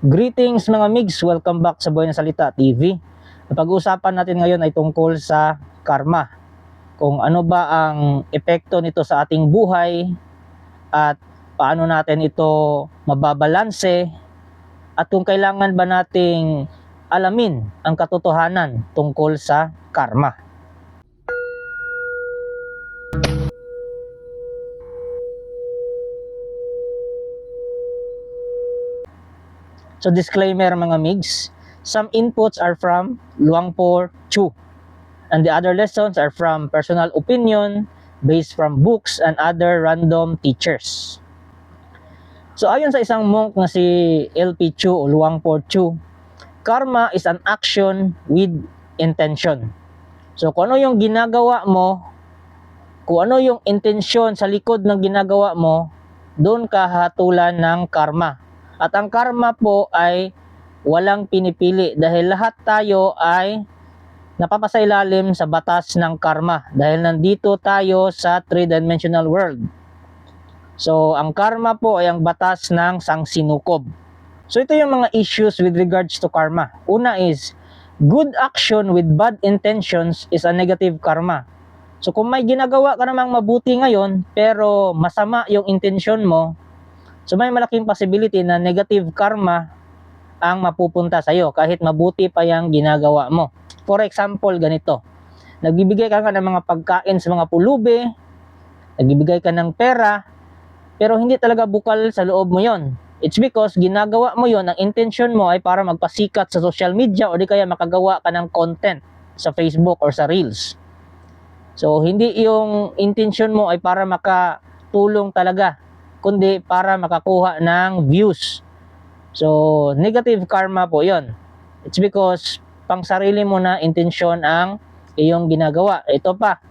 Greetings mga migs, welcome back sa Buhay na Salita TV. Ang pag-uusapan natin ngayon ay tungkol sa karma. Kung ano ba ang epekto nito sa ating buhay at paano natin ito mababalanse at kung kailangan ba nating alamin ang katotohanan tungkol sa karma. So disclaimer mga migs, some inputs are from Luang Por Chu and the other lessons are from personal opinion based from books and other random teachers. So ayon sa isang monk na si LP Chu o Luang Por Chu, karma is an action with intention. So kung ano yung ginagawa mo, kung ano yung intensyon sa likod ng ginagawa mo, doon ka hatulan ng karma. At ang karma po ay walang pinipili dahil lahat tayo ay napapasailalim sa batas ng karma dahil nandito tayo sa three-dimensional world. So, ang karma po ay ang batas ng sangsinukob. So, ito yung mga issues with regards to karma. Una is, good action with bad intentions is a negative karma. So, kung may ginagawa ka namang mabuti ngayon pero masama yung intensyon mo, so may malaking possibility na negative karma ang mapupunta sa iyo kahit mabuti pa yung ginagawa mo. For example, ganito. Nagbibigay ka ng mga pagkain sa mga pulubi, nagbibigay ka ng pera, pero hindi talaga bukal sa loob mo yon. It's because ginagawa mo yon, ang intention mo ay para magpasikat sa social media o di kaya makagawa ka ng content sa Facebook or sa Reels. So, hindi yung intention mo ay para makatulong talaga, kundi para makakuha ng views. So, negative karma po yon. It's because pang sarili mo na intensyon ang iyong ginagawa. Ito pa.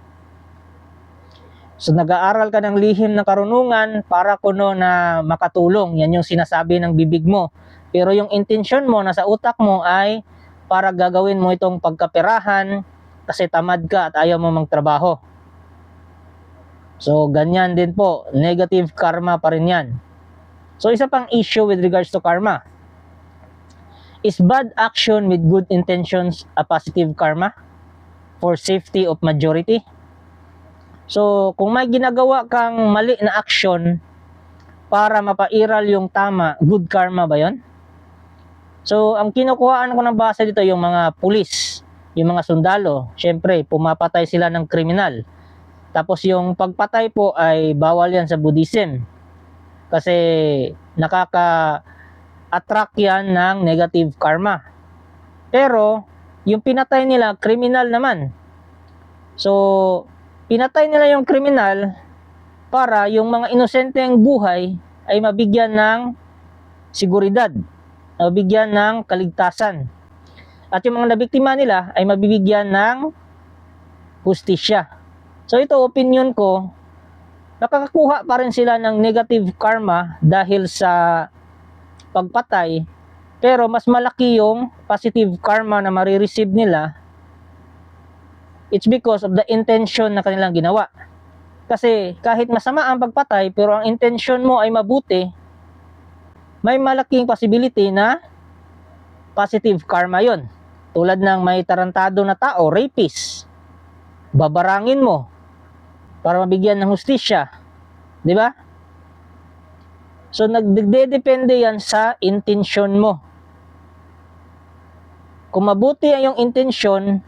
So, nag-aaral ka ng lihim ng karunungan para kuno na makatulong. Yan yung sinasabi ng bibig mo. Pero yung intensyon mo nasa utak mo ay para gagawin mo itong pagkaperahan kasi tamad ka at ayaw mo magtrabaho. So, ganyan din po. Negative karma pa rin yan. So, isa pang issue with regards to karma. Is bad action with good intentions a positive karma for safety of majority? So, kung may ginagawa kang mali na action para mapairal yung tama, good karma ba yon? So, ang kinukuhaan ko ng base dito yung mga pulis, yung mga sundalo. Siyempre, pumapatay sila ng kriminal. Tapos yung pagpatay po ay bawal yan sa Buddhism. Kasi nakaka-attract yan ng negative karma. Pero yung pinatay nila, kriminal naman. So, pinatay nila yung kriminal para yung mga inosenteng buhay ay mabigyan ng seguridad, mabigyan ng kaligtasan. At yung mga nabiktima nila ay mabibigyan ng hustisya. So ito, opinion ko, nakakakuha pa rin sila ng negative karma dahil sa pagpatay, pero mas malaki yung positive karma na marireceive nila. It's because of the intention na kanilang ginawa. Kasi kahit masama ang pagpatay, pero ang intention mo ay mabuti, may malaking possibility na positive karma yon. Tulad ng may tarantado na tao, rapist, babarangin mo para mabigyan ng hustisya, di ba? So nagdedepende yan sa intensyon mo. Kung mabuti ang iyong intensyon,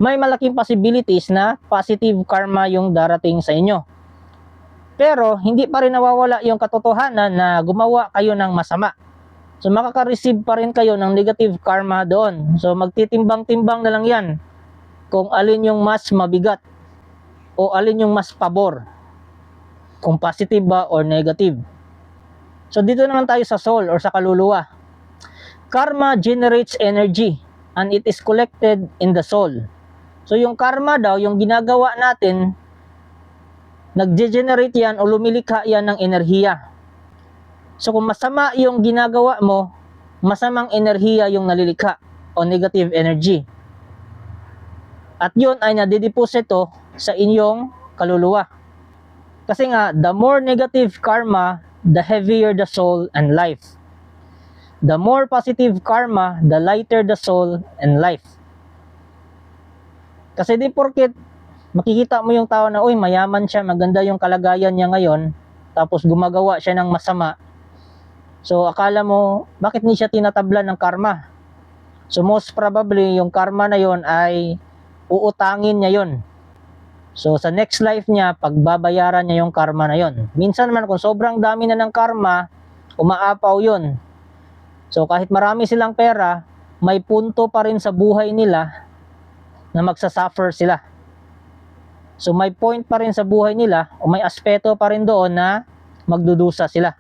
may malaking possibilities na positive karma yung darating sa inyo. Pero hindi pa rin nawawala yung katotohanan na gumawa kayo ng masama. So makaka-receive pa rin kayo ng negative karma doon. So magtitimbang-timbang na lang yan kung alin yung mas mabigat o alin yung mas pabor, kung positive ba or negative. So dito naman tayo sa soul or sa kaluluwa. Karma generates energy and it is collected in the soul. So yung karma daw, yung ginagawa natin, nagge-generate yan o lumilikha yan ng enerhiya. So kung masama yung ginagawa mo, masamang enerhiya yung nalilikha o negative energy. At yun ay nadideposito sa inyong kaluluwa. Kasi nga, the more negative karma, the heavier the soul and life. The more positive karma, the lighter the soul and life. Kasi di porket makikita mo yung tao na, uy, mayaman siya, maganda yung kalagayan niya ngayon, tapos gumagawa siya ng masama. So, akala mo, bakit hindi siya tinatablan ng karma? So, most probably, yung karma na yon ay uutangin niya yon. So, sa next life niya, pagbabayaran niya yung karma na yon. Minsan naman, kung sobrang dami na ng karma, umaapaw yon. So, kahit marami silang pera, may punto pa rin sa buhay nila na magsasuffer sila. So, may point pa rin sa buhay nila, o may aspeto pa rin doon na magdudusa sila.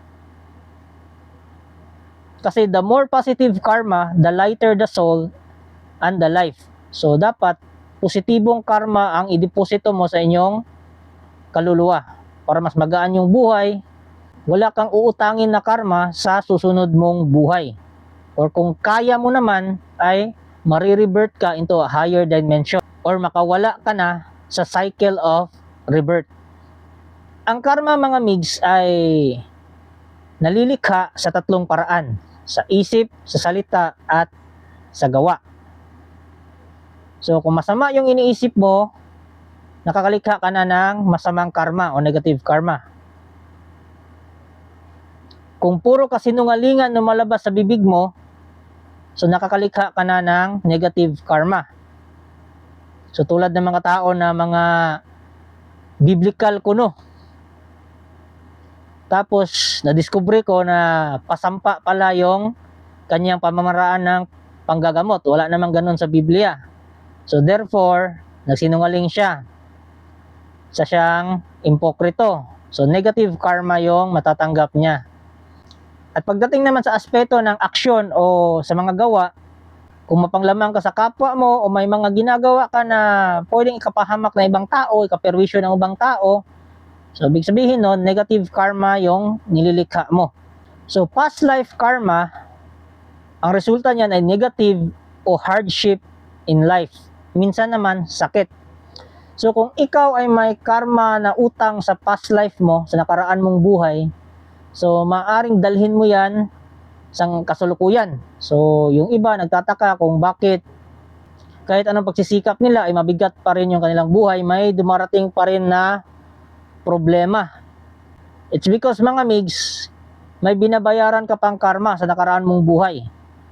Kasi the more positive karma, the lighter the soul and the life. So, dapat positibong karma ang ideposito mo sa inyong kaluluwa para mas magaan yung buhay. Wala kang uutangin na karma sa susunod mong buhay. Or kung kaya mo naman, ay marirevert ka into a higher dimension or makawala ka na sa cycle of rebirth. Ang karma, mga migs, ay nalilikha sa tatlong paraan: sa isip, sa salita, at sa gawa. So, kung masama yung iniisip mo, nakakalikha ka na ng masamang karma o negative karma. Kung puro kasinungalingan lumalabas sa bibig mo, so nakakalikha ka na ng negative karma. So, tulad ng mga tao na mga biblical kuno. Tapos, nadiskubre ko na pasampa pala yung kanyang pamamaraan ng panggagamot. Wala namang ganun sa Biblia. So, therefore, nagsinungaling siya. Isa siyang impokrito. So, negative karma yung matatanggap niya. At pagdating naman sa aspeto ng aksyon o sa mga gawa, kung mapanglamang ka sa kapwa mo o may mga ginagawa ka na pwedeng ikapahamak na ibang tao, ikaperwisyo ng ibang tao, so ibig sabihin nun, negative karma yung nililikha mo. So past life karma, ang resulta niyan ay negative o hardship in life. Minsan naman, sakit. So kung ikaw ay may karma na utang sa past life mo, sa nakaraan mong buhay, so maaring dalhin mo yan sa kasalukuyan. So, yung iba nagtataka kung bakit kahit anong pagsisikap nila ay mabigat pa rin yung kanilang buhay, may dumarating pa rin na problema. It's because, mga migs, may binabayaran ka pang karma sa nakaraan mong buhay.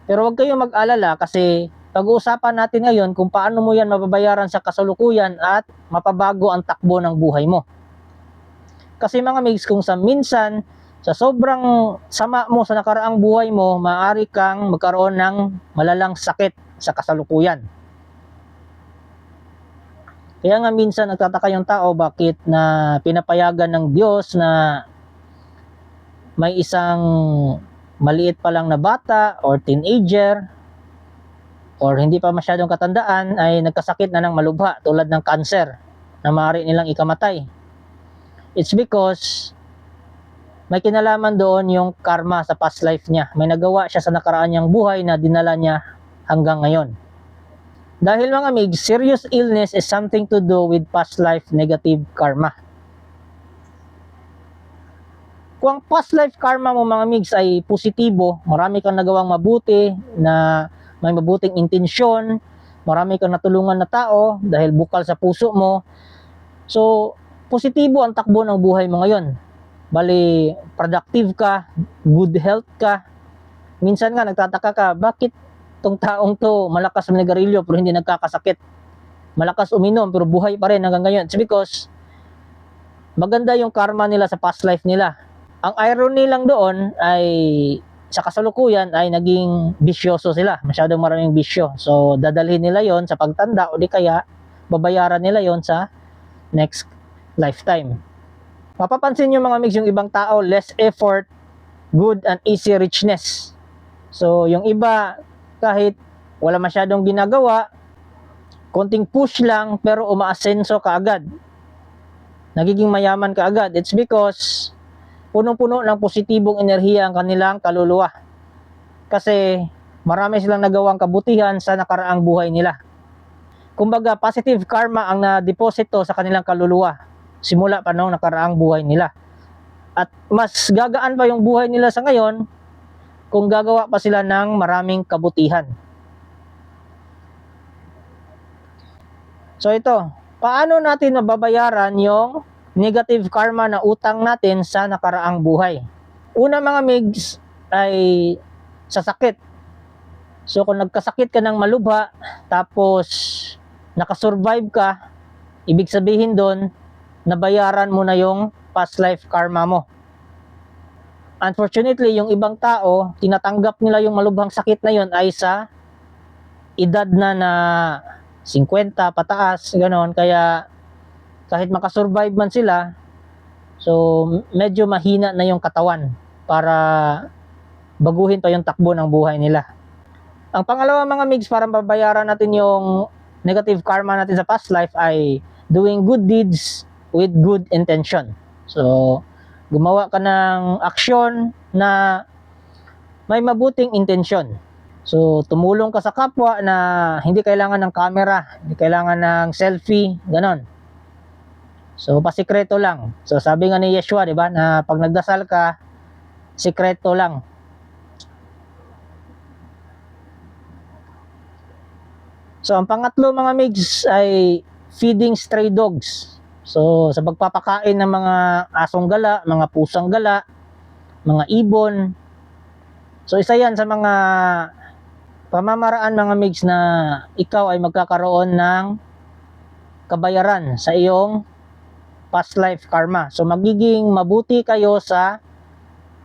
Pero huwag kayong mag-alala kasi pag-uusapan natin ngayon kung paano mo yan mababayaran sa kasalukuyan at mapabago ang takbo ng buhay mo. Kasi, mga migs, kung sa minsan sa sobrang sama mo sa nakaraang buhay mo, maaari kang magkaroon ng malalang sakit sa kasalukuyan. Kaya nga minsan nagtataka yung tao bakit na pinapayagan ng Diyos na may isang maliit pa lang na bata or teenager or hindi pa masyadong katandaan ay nagkasakit na ng malubha tulad ng cancer na maaari nilang ikamatay. It's because may kinalaman doon yung karma sa past life niya. May nagawa siya sa nakaraan niyang buhay na dinala niya hanggang ngayon. Dahil, mga migs, serious illness is something to do with past life negative karma. Kung ang past life karma mo, mga migs, ay positibo, marami kang nagawang mabuti, na may mabuting intensyon, marami kang natulungan na tao dahil bukal sa puso mo. So, positibo ang takbo ng buhay mo ngayon. Bali, productive ka, good health ka. Minsan nga nagtataka ka, bakit tong taong to malakas manigarilyo pero hindi nagkakasakit? Malakas uminom pero buhay pa rin hanggang ngayon. It's because maganda yung karma nila sa past life nila. Ang irony lang doon ay sa kasalukuyan ay naging bisyoso sila. Masyadong maraming bisyo. So, dadalhin nila yon sa pagtanda o di kaya babayaran nila yon sa next lifetime. Mapapansin nyo, mga migs, yung ibang tao, less effort, good and easy richness. So, yung iba, kahit wala masyadong ginagawa, konting push lang, pero umaasenso kaagad. Nagiging mayaman kaagad. It's because punong-puno ng positibong enerhiya ang kanilang kaluluwa. Kasi marami silang nagawang kabutihan sa nakaraang buhay nila. Kumbaga, positive karma ang na-deposito sa kanilang kaluluwa simula pa noong nakaraang buhay nila. At mas gagaan pa yung buhay nila sa ngayon kung gagawa pa sila ng maraming kabutihan. So ito, paano natin mababayaran yung negative karma na utang natin sa nakaraang buhay? Una mga migs ay sa sakit. So kung nagkasakit ka ng malubha, tapos nakasurvive ka, ibig sabihin doon, nabayaran mo na yung past life karma mo. Unfortunately, yung ibang tao, tinatanggap nila yung malubhang sakit na yun ay sa edad na 50 pataas, ganoon. Kaya kahit makasurvive man sila, so medyo mahina na yung katawan para baguhin pa yung takbo ng buhay nila. Ang pangalawa mga migs, para mabayaran natin yung negative karma natin sa past life ay doing good deeds with good intention. So, gumawa ka ng aksyon na may mabuting intensyon. So, tumulong ka sa kapwa na hindi kailangan ng camera, hindi kailangan ng selfie, ganon. So, pasikreto lang. So, sabi nga ni Yeshua, di ba, na pag nagdasal ka, sikreto lang. So, ang pangatlo mga migs ay feeding stray dogs. So, sa pagpapakain ng mga asong gala, mga pusang gala, mga ibon. So, isa yan sa mga pamamaraan mga migs na ikaw ay magkakaroon ng kabayaran sa iyong past life karma. So, magiging mabuti kayo sa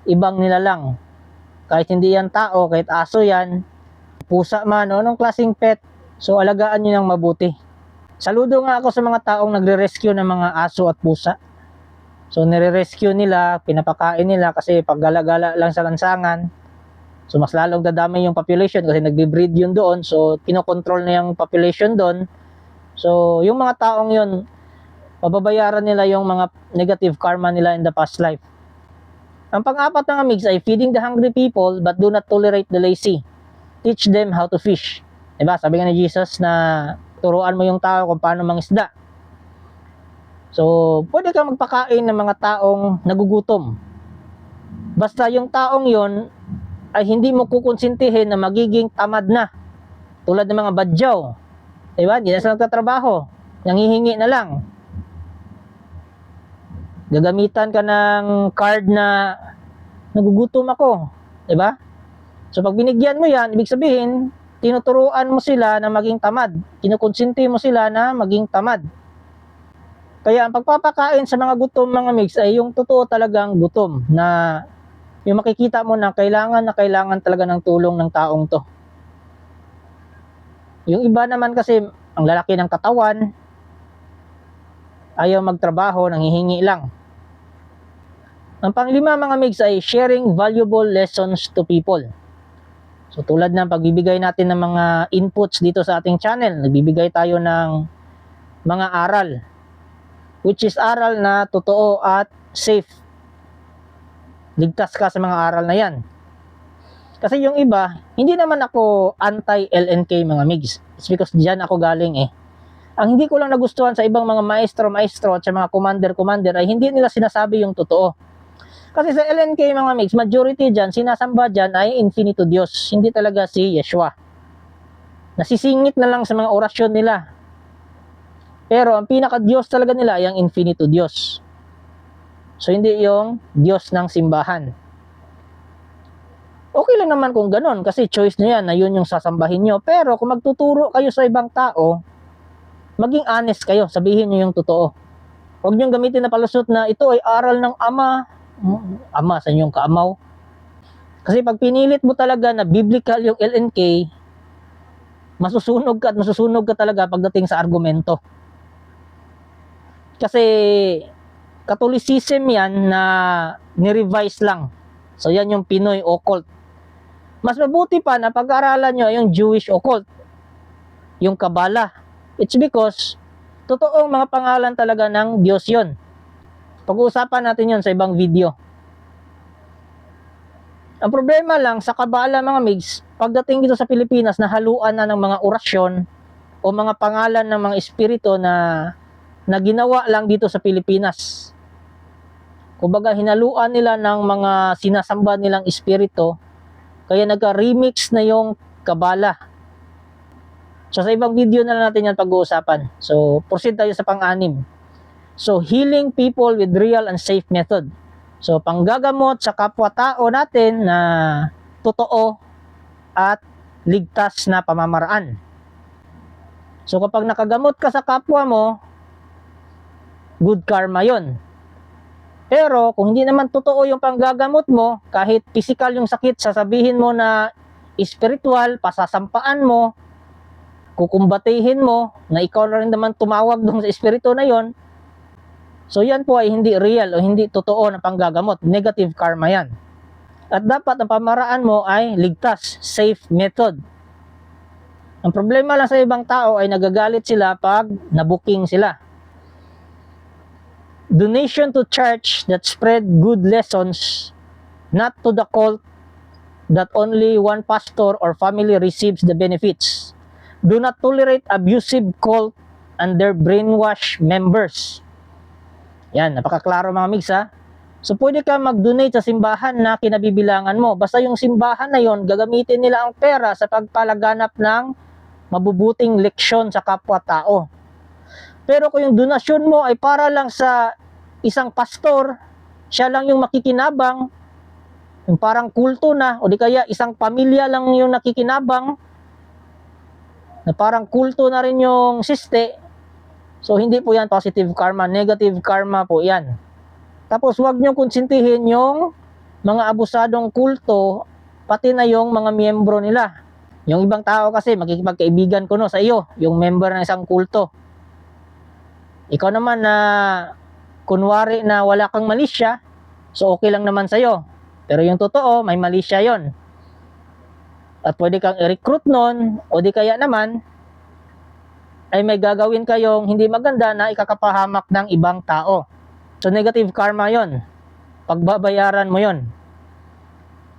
ibang nilalang. Kahit hindi yan tao, kahit aso yan, pusa man, o anong klaseng pet, so alagaan nyo ng mabuti. Saludo nga ako sa mga taong nagre-rescue ng mga aso at pusa. So nire-rescue nila, pinapakain nila kasi paggala-gala lang sa lansangan. So mas lalong dadami yung population kasi nagbe-breed yun doon. So kinokontrol na yung population doon. So yung mga taong yun, mababayaran nila yung mga negative karma nila in the past life. Ang pang-apat ng migs ay feeding the hungry people but do not tolerate the lazy. Teach them how to fish. Diba? Sabi nga ni Jesus na turuan mo yung tao kung paano mangisda. So, pwede ka magpakain ng mga taong nagugutom. Basta yung taong yon ay hindi mo kukonsintihin na magiging tamad na. Tulad ng mga badyaw. Diba? Hindi na sila nagtatrabaho. Nangihingi na lang. Gagamitan ka ng card na nagugutom ako. Diba? So, pag binigyan mo yan, ibig sabihin, tinuturuan mo sila na maging tamad. Kinukonsinti mo sila na maging tamad. Kaya ang pagpapakain sa mga gutom mga mix ay yung totoo talagang gutom na yung makikita mo na kailangan talaga ng tulong ng taong to. Yung iba naman kasi ang lalaki ng katawan, ayaw magtrabaho, nanghihingi lang. Ang panglima mga mix ay sharing valuable lessons to people. So tulad ng pagbibigay natin ng mga inputs dito sa ating channel, nagbibigay tayo ng mga aral, which is aral na totoo at safe. Ligtas ka sa mga aral na yan. Kasi yung iba, hindi naman ako anti-LNK mga migs. It's because dyan ako galing eh. Ang hindi ko lang nagustuhan sa ibang mga maestro at sa mga commander ay hindi nila sinasabi yung totoo. Kasi sa LNK mga migs, majority dyan, sinasamba dyan ay infinito Diyos. Hindi talaga si Yeshua. Nasisingit na lang sa mga orasyon nila. Pero ang pinaka-Diyos talaga nila ay ang infinito Diyos. So hindi yung Diyos ng simbahan. Okay lang naman kung ganon kasi choice nyo yan na yun yung sasambahin nyo. Pero kung magtuturo kayo sa ibang tao, maging honest kayo, sabihin nyo yung totoo. Huwag nyo gamitin na palusot na ito ay aral ng Ama. Ama sa inyong kaamaw. Kasi pag pinilit mo talaga na biblical yung LNK, masusunog ka talaga pagdating sa argumento. Kasi Catholicism yan na ni-revise lang. So yan yung Pinoy occult. Mas mabuti pa na pag-aralan nyo yung Jewish occult, yung Kabbalah. It's because totoong mga pangalan talaga ng Diyos yun. Pag-uusapan natin yun sa ibang video. Ang problema lang sa Kabbalah mga migs, pagdating dito sa Pilipinas, nahaluan na ng mga orasyon o mga pangalan ng mga espiritu na ginawa lang dito sa Pilipinas. Kumbaga hinaluan nila ng mga sinasamba nilang espiritu Kaya nagka-remix na yung Kabala. So sa ibang video na lang natin yan pag-uusapan. So proceed tayo sa pang-anim. So healing people with real and safe method. So panggagamot sa kapwa-tao natin na totoo at ligtas na pamamaraan. So kapag nakagamot ka sa kapwa mo, good karma yon. Pero kung hindi naman totoo yung panggagamot mo, kahit physical yung sakit, sasabihin mo na spiritual, pasasampaan mo, kukumbatihin mo, na ikaw na rin naman tumawag doon sa espiritu na yon. So yan po ay hindi real o hindi totoo na panggagamot. Negative karma yan. At dapat ang pamaraan mo ay ligtas, safe method. Ang problema lang sa ibang tao ay nagagalit sila pag nabuking sila. Donation to church that spread good lessons, not to the cult that only one pastor or family receives the benefits. Do not tolerate abusive cult and their brainwash members. Yan, napakaklaro mga migs ha. So pwede ka mag-donate sa simbahan na kinabibilangan mo. Basta yung simbahan na yon, gagamitin nila ang pera sa pagpalaganap ng mabubuting leksyon sa kapwa-tao. Pero kung yung donasyon mo ay para lang sa isang pastor, siya lang yung makikinabang, yung parang kulto na, o di kaya isang pamilya lang yung nakikinabang, na parang kulto na rin yung siste, so hindi po yan positive karma, negative karma po yan. Tapos huwag nyo konsintihin yung mga abusadong kulto, pati na yung mga miyembro nila. Yung ibang tao kasi, makikipagkaibigan ko no sa iyo, yung member ng isang kulto. Ikaw naman na kunwari na wala kang malisya, so okay lang naman sa'yo. Pero yung totoo, may malisya yon. At pwede kang i-recruit nun, o di kaya naman, ay may gagawin kayong hindi maganda na ikakapahamak ng ibang tao. So negative karma yon. Pagbabayaran mo yon.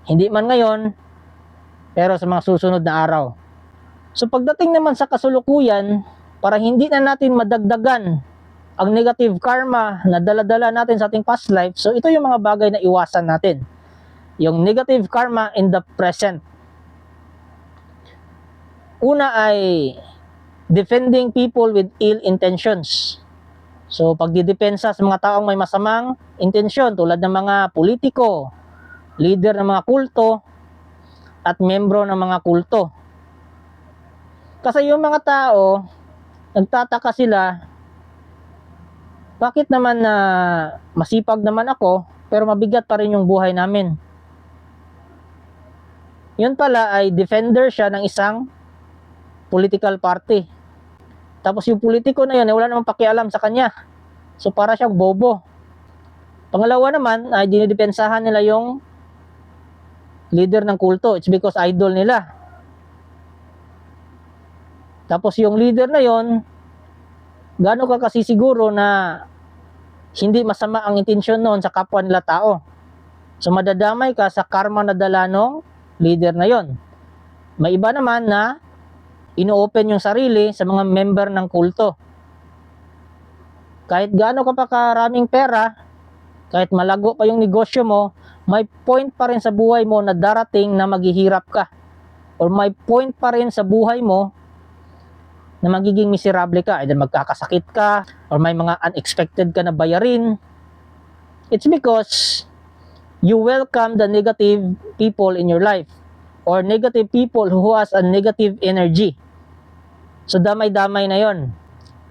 Hindi man ngayon, pero sa mga susunod na araw. So pagdating naman sa kasulukuyan, para hindi na natin madagdagan ang negative karma na dala-dala natin sa ating past life, so ito yung mga bagay na iwasan natin. Yung negative karma in the present. Una ay defending people with ill intentions. So pagdidepensa sa mga taong may masamang intensyon tulad ng mga politiko, leader ng mga kulto, at membro ng mga kulto. Kasi yung mga tao, nagtataka sila, bakit naman na masipag naman ako, pero mabigat pa rin yung buhay namin. Yun pala ay defender siya ng isang political party. Tapos yung politiko na yun, wala namang pakialam sa kanya. So para siyang bobo. Pangalawa naman, ay dinidepensahan nila yung leader ng kulto. It's because idol nila. Tapos yung leader na yon, gaano ka kasi siguro na hindi masama ang intensyon noon sa kapwa nila tao. So madadamay ka sa karma na dala ng leader na yon. May iba naman na ino-open yung sarili sa mga member ng kulto. Kahit gaano ka pa karaming pera, kahit malago pa yung negosyo mo, may point pa rin sa buhay mo na darating na maghihirap ka. Or may point pa rin sa buhay mo na magiging miserable ka. Either magkakasakit ka, or may mga unexpected ka na bayarin. It's because you welcome the negative people in your life, or negative people who has a negative energy. So damay-damay na yon.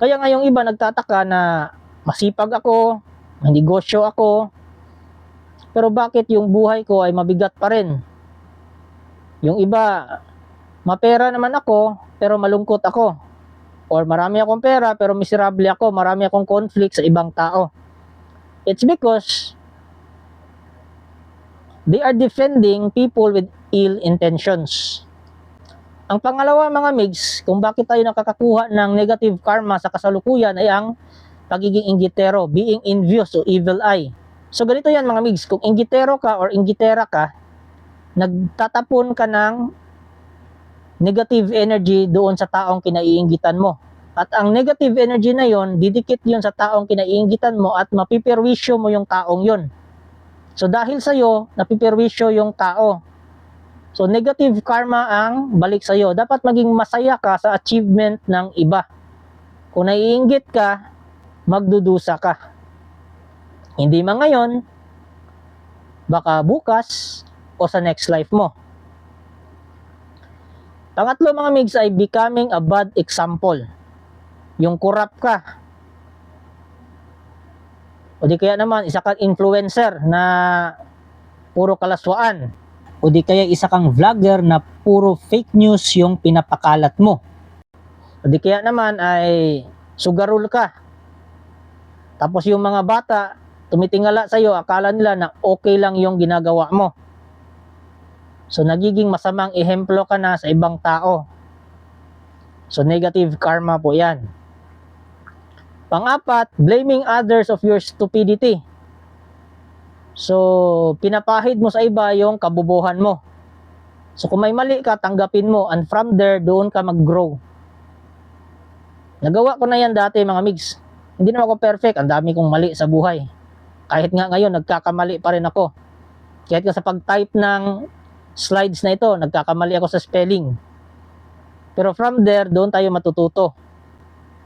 Kaya ngayong iba nagtataka na masipag ako, may negosyo ako, pero bakit yung buhay ko ay mabigat pa rin? Yung iba, mapera naman ako, pero malungkot ako. Or marami akong pera, pero miserable ako, marami akong conflict sa ibang tao. It's because they are defending people with ill intentions. Ang pangalawa mga migs, kung bakit tayo nakakakuha ng negative karma sa kasalukuyan ay ang pagiging inggitero, being envious o evil eye. So ganito yan mga migs, kung inggitero ka or inggitera ka, nagtatapon ka ng negative energy doon sa taong kinaiinggitan mo. At ang negative energy na yon, didikit yon sa taong kinaiinggitan mo at mapipirwisyo mo yung taong yon. So dahil sa'yo, napipirwisyo yung tao. So, negative karma ang balik sa'yo. Dapat maging masaya ka sa achievement ng iba. Kung naiinggit ka, magdudusa ka. Hindi man ngayon, baka bukas, o sa next life mo. Pangatlo mga migs ay becoming a bad example. Yung corrupt ka. O di kaya naman, isa kang influencer na puro kalaswaan. O di kaya isa kang vlogger na puro fake news yung pinapakalat mo. O di kaya naman ay sugarol ka. Tapos yung mga bata, tumitingala sa'yo, akala nila na okay lang yung ginagawa mo. So nagiging masamang ehemplo ka na sa ibang tao. So negative karma po yan. Pang-apat, blaming others of your stupidity. So, pinapahid mo sa iba yung kabubuhan mo. So, kung may mali ka, tanggapin mo. And from there, doon ka mag-grow. Nagawa ko na yan dati mga migs. Hindi naman ako perfect. Ang dami kong mali sa buhay. Kahit nga ngayon, nagkakamali pa rin ako. Kahit nga sa pag-type ng slides na ito, nagkakamali ako sa spelling. Pero from there, doon tayo matututo.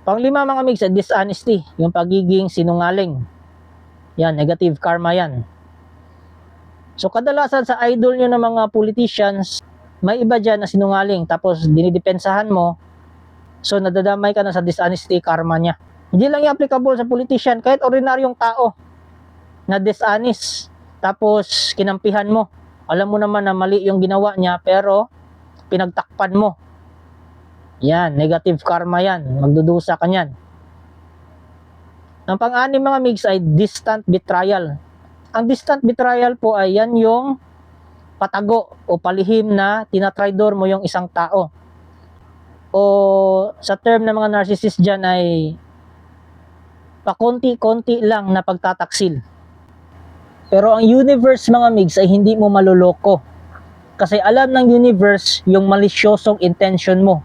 Panglima mga migs, dishonesty. Yung pagiging sinungaling. Yan, negative karma yan. So kadalasan sa idol nyo ng mga politicians, may iba dyan na sinungaling tapos dinidepensahan mo, so nadadamay ka na sa dishonesty karma niya. Hindi lang yung applicable sa politician, kahit ordinaryong tao na dishonest, tapos kinampihan mo. Alam mo naman na mali yung ginawa niya pero pinagtakpan mo. Yan, negative karma yan, magdudusa ka niyan. Ang pang-anim mga migs ay distant betrayal. Ang distant betrayal po ay yan yung patago o palihim na tinatraidor mo yung isang tao. O sa term ng mga narcissist dyan ay pakonti-konti lang na pagtataksil. Pero ang universe mga migs ay hindi mo maluloko. Kasi alam ng universe yung malisyosong intention mo.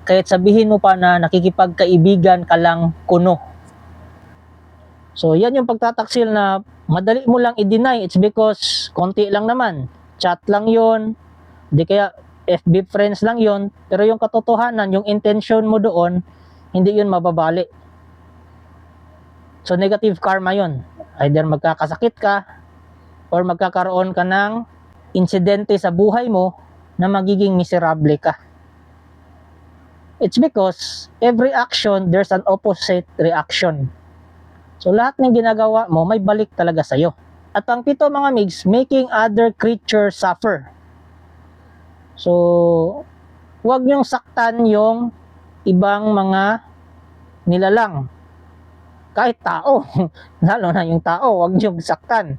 Kahit sabihin mo pa na nakikipagkaibigan ka lang kuno. So yan yung pagtataksil na madali mo lang i-deny. It's because konti lang naman. Chat lang yon, di kaya FB friends lang yon. Pero yung katotohanan, yung intention mo doon, hindi yun mababali. So negative karma yon. Either magkakasakit ka or magkakaroon ka ng insidente sa buhay mo na magiging miserable ka. It's because every action, there's an opposite reaction. So lahat ng ginagawa mo, may balik talaga sa'yo. At ang pito mga migs, making other creatures suffer. So, huwag niyong saktan yung ibang mga nilalang. Kahit tao, lalo na yung tao, huwag niyong saktan.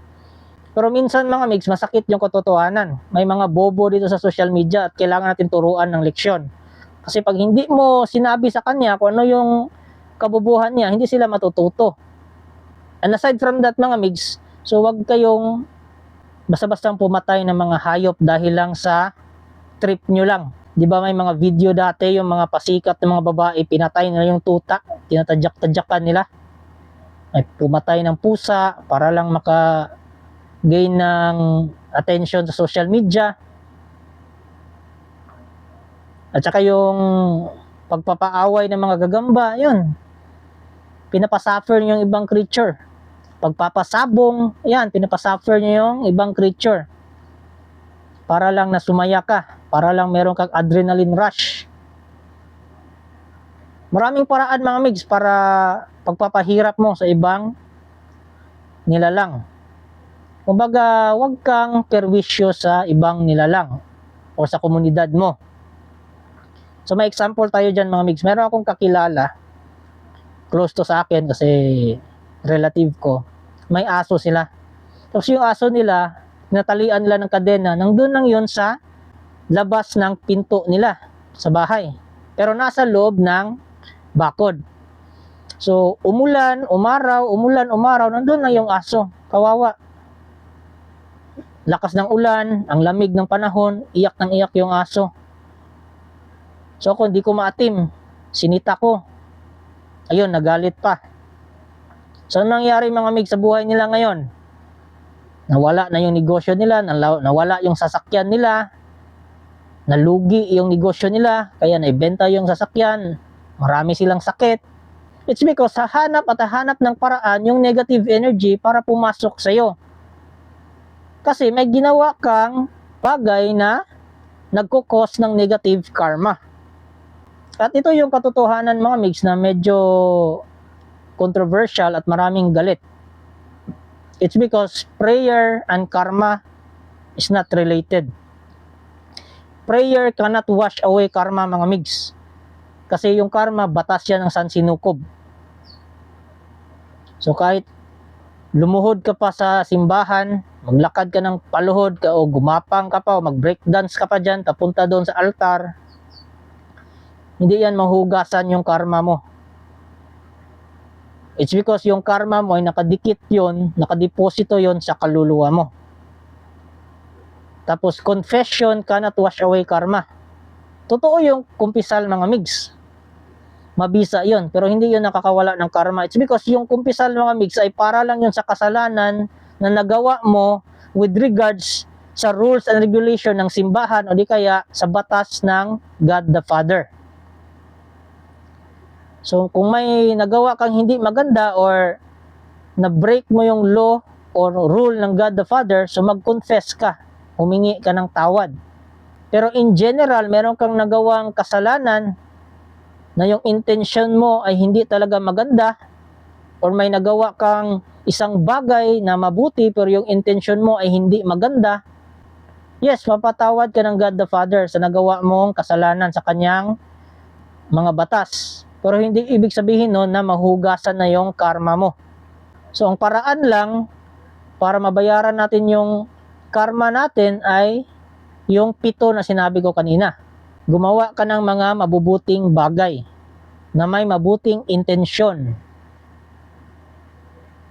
Pero minsan mga migs, masakit yung katotohanan. May mga bobo dito sa social media at kailangan natin turuan ng leksyon. Kasi pag hindi mo sinabi sa kanya kung ano yung kabubuhan niya, hindi sila matututo. And aside from that mga migs, so wag kayong basta-bastang pumatay ng mga hayop dahil lang sa trip nyo lang. Di ba may mga video dati yung mga pasikat ng mga babae, pinatay nila yung tuta, tinatadyak-tadyakan nila. Ay pumatay ng pusa para lang maka-gain ng attention sa social media. At saka yung pagpapaaway ng mga gagamba, yun. Pinapasuffer nyo yung ibang creature. Pagpapasabong, yan, pinapasuffer nyo yung ibang creature. Para lang na sumaya ka. Para lang meron kang adrenaline rush. Maraming paraan mga migs para pagpapahirap mo sa ibang nilalang. Kumbaga, huwag kang perwisyo sa ibang nilalang o sa komunidad mo. So may example tayo dyan mga migs. Meron akong kakilala, close to sa akin kasi relative ko. May aso sila. Tapos yung aso nila, natalian nila ng kadena. Nandun lang yun sa labas ng pinto nila sa bahay. Pero nasa loob ng bakod. So umulan, umaraw, nandun lang yung aso. Kawawa. Lakas ng ulan, ang lamig ng panahon, iyak ng iyak yung aso. So kung di ko maatim, sinita ko. Ayun, nagalit pa. So nangyari mga mig sa buhay nila ngayon? Nawala na yung negosyo nila, nawala yung sasakyan nila. nalugi yung negosyo nila, kaya naibenta yung sasakyan, marami silang sakit. It's because hahanap at hahanap ng paraan yung negative energy para pumasok sa'yo. Kasi may ginawa kang bagay na nagkukos ng negative karma. At ito yung katotohanan mga migs na medyo controversial at maraming galit. It's because prayer and karma is not related. Prayer cannot wash away karma mga migs. Kasi yung karma, batas yan ng sansinukob. So kahit lumuhod ka pa sa simbahan, maglakad ka ng paluhod ka o gumapang ka pa o mag-breakdance ka pa dyan, tapunta doon sa altar, hindi yan mahugasan yung karma mo. It's because yung karma mo ay nakadikit yon, nakadeposito yon sa kaluluwa mo. Tapos confession cannot wash away karma. Totoo yung kumpisal mga migs. Mabisa yon, pero hindi yon nakakawala ng karma. It's because yung kumpisal mga migs ay para lang yun sa kasalanan na nagawa mo with regards sa rules and regulation ng simbahan o di kaya sa batas ng God the Father. So kung may nagawa kang hindi maganda or na-break mo yung law or rule ng God the Father, so mag-confess ka, humingi ka ng tawad. Pero in general, meron kang nagawang kasalanan na yung intention mo ay hindi talaga maganda, or may nagawa kang isang bagay na mabuti pero yung intention mo ay hindi maganda, yes, mapatawad ka ng God the Father sa nagawa mong kasalanan sa kanyang mga batas. Pero hindi ibig sabihin no na mahugasan na yung karma mo. So ang paraan lang para mabayaran natin yung karma natin ay yung 7 na sinabi ko kanina. Gumawa ka ng mga mabubuting bagay na may mabuting intensyon.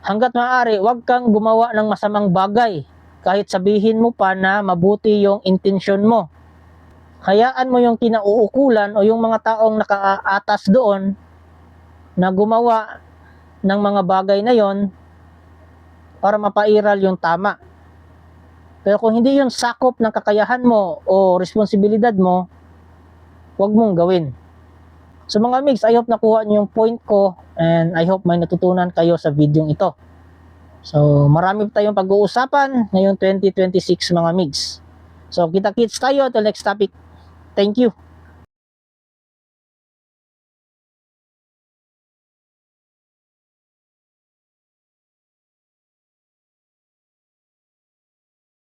Hanggat maaari, huwag kang gumawa ng masamang bagay kahit sabihin mo pa na mabuti yung intensyon mo. Hayaan mo yung kinauukulan o yung mga taong nakaatas doon na gumawa ng mga bagay na yon para mapairal yung tama. Pero kung hindi yun sakop ng kakayahan mo o responsibilidad mo, huwag mong gawin. So mga migs, I hope nakuha niyo yung point ko and I hope may natutunan kayo sa video ito. So marami pa tayong pag-uusapan ngayong 2026 mga migs. So kita-kits tayo till next topic. Thank you.